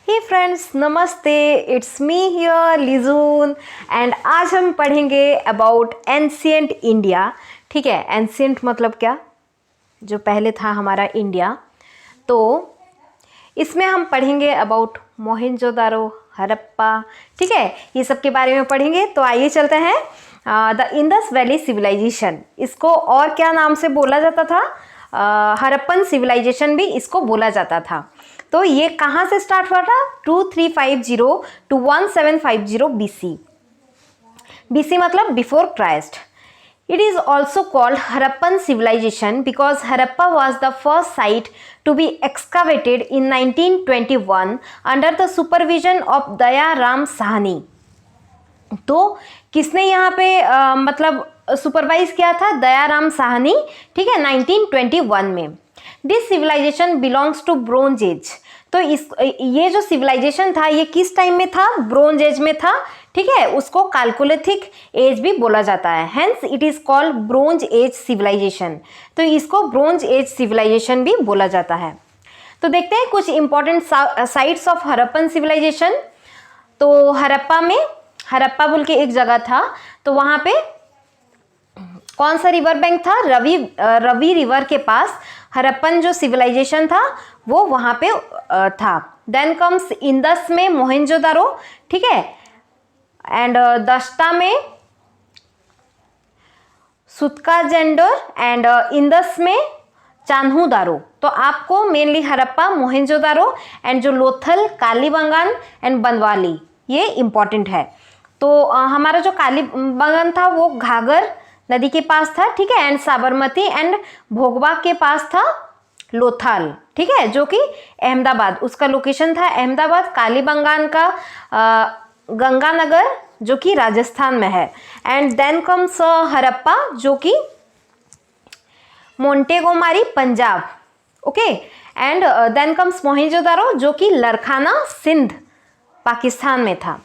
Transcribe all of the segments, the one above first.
हे friends, नमस्ते। It's me here लिजून and आज हम पढ़ेंगे अबाउट एंशिएंट इंडिया। ठीक है, एंशिएंट मतलब क्या? जो पहले था हमारा इंडिया। तो इसमें हम पढ़ेंगे अबाउट मोहनजोदारो, हड़प्पा। ठीक है, ये सब के बारे में पढ़ेंगे। तो आइए चलते हैं। द इंडस वैली सिविलाइजेशन, इसको और क्या नाम से बोला जाता था? हड़प्पन सिविलाइजेशन भी इसको बोला जाता था। तो ये कहाँ से स्टार्ट हुआ था? 2350 to 1750 BC। BC मतलब before Christ. It is also called Harappan civilization because Harappa was the first site to be excavated in 1921 under the supervision of Daya Ram Sahani। तो किसने यहाँ पे मतलब सुपरवाइज किया था? दयाराम साहनी। ठीक है, 1921 में। This civilization belongs to bronze age. तो ये जो सिविलाइजेशन था ये किस टाइम में था? ब्रोंज एज में था। ठीक है, उसको कैल्कोलिथिक एज भी बोला जाता है, hence it is called bronze age civilization. तो इसको ब्रोंज एज सिविलाइजेशन भी बोला जाता है। तो देखते हैं कुछ important sites of Harappan civilization. तो हड़प्पा में, हड़प्पा बोल के एक जगह था, तो वहाँ पे कौन सा रिवर बैंक था? रवि रिवर के पास हड़प्पन जो सिविलाइजेशन था वो वहाँ पे था। देन कम्स इंदस में मोहनजोदारो। ठीक है, एंड दस्ता में सुत्काजेंडर एंड इंदस में चान्हू-दारो। तो आपको मेनली हड़प्पा, मोहनजोदारो एंड जो लोथल, कालीबंगान एंड बनवाली, ये इंपॉर्टेंट है। तो हमारा जो कालीबंगान था वो घाघर नदी के पास था। ठीक है, एंड साबरमती एंड भोगवा के पास था लोथाल। ठीक है, जो कि अहमदाबाद, उसका लोकेशन था अहमदाबाद। कालीबंगान का गंगानगर जो कि राजस्थान में है। एंड देन कम्स हड़प्पा जो कि Montgomery Punjab. Okay, and then comes Mohenjodaro जो कि लरखाना सिंध पाकिस्तान में था।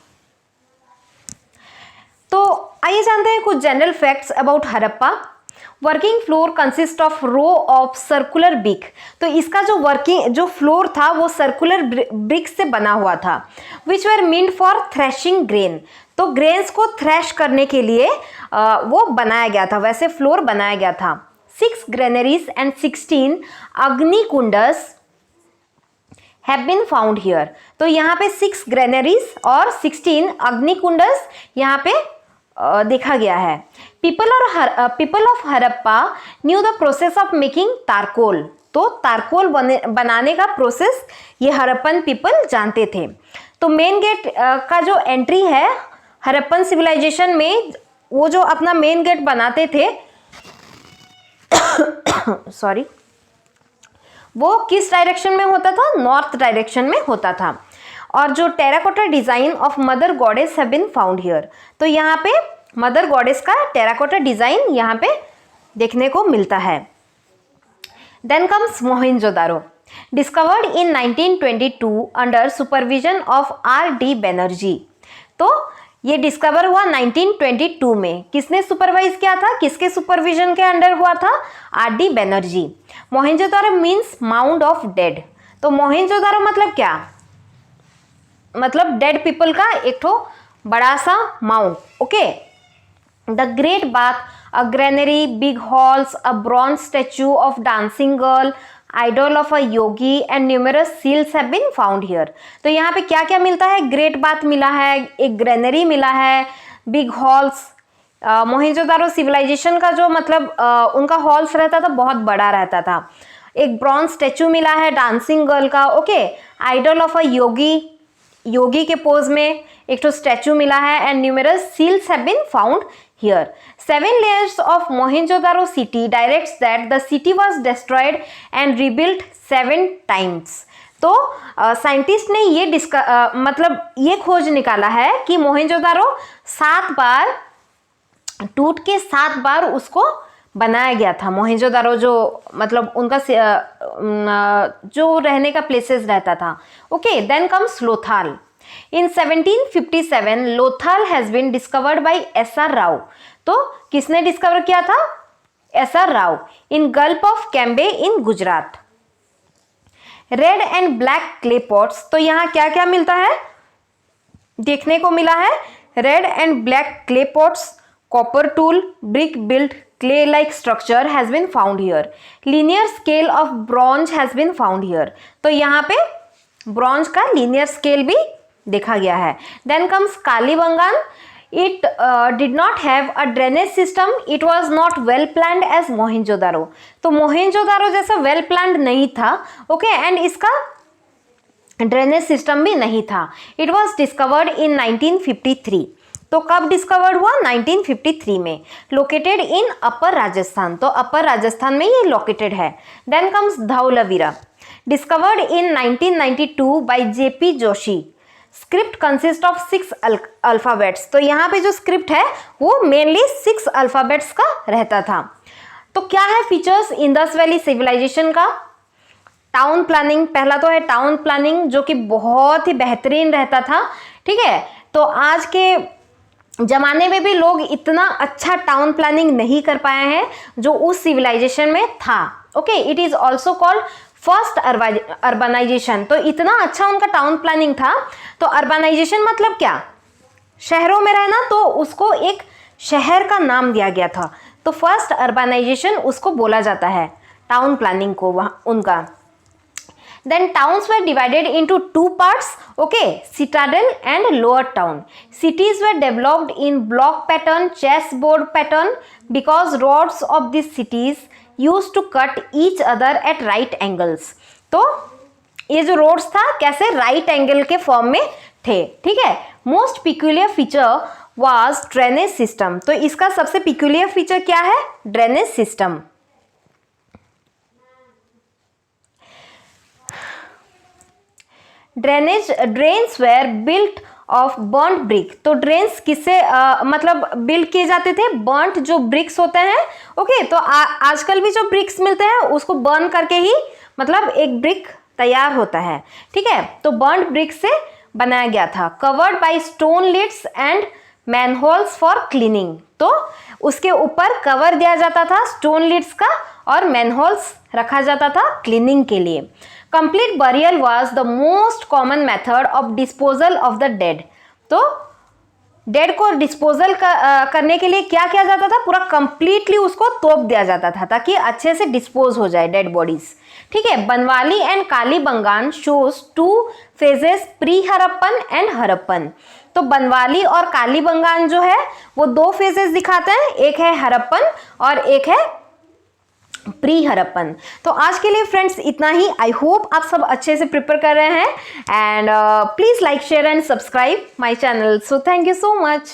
तो आइए जानते हैं कुछ general facts about Harappa. Working floor consist of row of circular brick. तो इसका जो फ्लोर था वो सर्कुलर ब्रिक से बना हुआ था, विच वर मीन्ड फॉर थ्रेशिंग ग्रेन। तो ग्रेन्स को थ्रेश करने के लिए वो बनाया गया था, वैसे फ्लोर बनाया गया था। 6 granaries and 16 अग्निकुंडस have been found here। तो यहाँ पे 6 ग्रेनरीज और 16 अग्निकुंडस यहाँ पे देखा गया है। People of Harappa knew the process of making तारकोल। तो तारकोल बनाने का प्रोसेस ये हड़प्पन पीपल जानते थे। तो मेन गेट का जो एंट्री है हड़प्पन सिविलाइजेशन में, वो जो अपना मेन गेट बनाते थे सॉरी, वो किस डायरेक्शन में होता था? नॉर्थ डायरेक्शन में होता था। और जो terracotta design of mother goddess have been found here. तो यहाँ पे मदर गॉडेस का टेराकोटा डिजाइन यहाँ पे देखने को मिलता है। Then comes Mohenjodaro, discovered in 1922 under supervision of R.D. Banerjee. तो ये डिस्कवर हुआ 1922 में। किसने सुपरवाइज किया था? किसके सुपरविजन के अंडर हुआ था? R.D. Banerjee. Mohenjodaro means mound of dead. तो मोहनजोदारो मतलब क्या? मतलब डेड पीपल का एक ठो बड़ा सा mound. Okay, the great bath, a granary, big halls, a bronze statue of dancing girl, idol of a yogi and numerous seals have been found here. तो यहाँ पे क्या क्या मिलता है? ग्रेट बाथ मिला है, एक ग्रेनरी मिला है, बिग हॉल्स। मोहनजोदारो सिविलाइजेशन का जो मतलब उनका हॉल्स रहता था बहुत बड़ा रहता था। एक ब्रॉन्ज स्टैचू मिला है डांसिंग गर्ल का। Okay, idol of a yogi, yogi के पोज में एक तो स्टैचू मिला है, and numerous seals have been found here. 7 layers of Mohenjo-daro city directs that the city was destroyed and rebuilt 7 times। तो साइंटिस्ट ने ये मतलब ये खोज निकाला है कि मोहनजोदारो 7 बार टूट के 7 बार उसको बनाया गया था। मोहनजोदारो जो मतलब उनका जो रहने का प्लेसेस रहता था। Okay, then comes Lothal. In 1757 Lothal has been discovered by SR Rao. तो किसने डिस्कवर किया था? SR Rao in gulf of Cambay in Gujarat. Red and black clay pots, तो यहाँ क्या क्या मिलता है, देखने को मिला है red and black clay pots, copper tool, brick built clay like structure has been found here, linear scale of bronze has been found here, तो यहाँ पे ब्रॉन्ज का लीनियर स्केल भी देखा गया है। Then comes Kalibangan, it did not have a drainage system, it was not well planned as Mohenjodaro, तो मोहेंजोदारो जैसा वेल प्लान्ड नहीं था, ओके, एंड इसका ड्रेनेज सिस्टम भी नहीं था। इट वॉज डिस्कवर्ड इन 1953, तो कब डिस्कवर्ड हुआ, 1953 में। लोकेटेड इन अपर राजस्थान, तो अपर राजस्थान में ये लोकेटेड है। Then comes Dholavira, discovered in 1992 by JP Joshi, script consist of 6 alphabets, तो यहाँ पे जो स्क्रिप्ट है वो मेनली 6 अल्फाबेट्स का रहता था। तो क्या है फीचर्स इंडस वैली सिविलाइजेशन का, टाउन प्लानिंग, पहला तो है टाउन प्लानिंग जो कि बहुत ही बेहतरीन रहता था, ठीक है। तो आज के जमाने में भी लोग इतना अच्छा टाउन प्लानिंग नहीं कर पाए हैं जो उस सिविलाइजेशन में था, okay. It is also called first urbanization, तो इतना अच्छा उनका टाउन प्लानिंग था। तो अर्बनाइजेशन मतलब क्या, शहरों में रहना, तो उसको एक शहर का नाम दिया गया था, तो फर्स्ट अर्बनाइजेशन उसको बोला जाता है, टाउन प्लानिंग को वहाँ उनका। Then towns were divided into 2 parts, okay, citadel and lower town. Cities were developed in block pattern, chessboard pattern, because roads of these cities used to cut each other at right angles. तो ये जो roads था कैसे right angle के form में थे, ठीक है। Most peculiar feature was drainage system, तो इसका सबसे peculiar feature क्या है, drainage system। Drains were built of burnt brick, तो ड्रेन्स किससे मतलब बिल्ड किए जाते थे, बर्न्ट जो ब्रिक्स होते हैं, ओके। तो आजकल भी जो ब्रिक्स मिलते हैं उसको बर्न करके ही मतलब एक ब्रिक तैयार होता है, ठीक है। तो बर्न्ट ब्रिक से बनाया गया था। Covered by stone lids and manholes for cleaning, तो उसके ऊपर कवर दिया जाता था स्टोन लिड्स का और मैनहोल्स रखा जाता था क्लीनिंग के लिए। Complete burial was the most common method of disposal of the dead, तो डेड को डिस्पोजल करने के लिए क्या किया जाता था, पूरा कंप्लीटली उसको तोप दिया जाता था ताकि अच्छे से डिस्पोज हो जाए डेड बॉडीज, ठीक है। Banawali and Kalibangan shows 2 phases, pre Harappan and Harappan, तो बनवाली और कालीबंगान जो है वो 2 फेजेस दिखाते हैं, एक है हरप्पन और एक है प्री हरप्पन। तो आज के लिए फ्रेंड्स इतना ही। आई होप आप सब अच्छे से प्रिपेयर कर रहे हैं, and please like share and subscribe my channel. So thank you so much.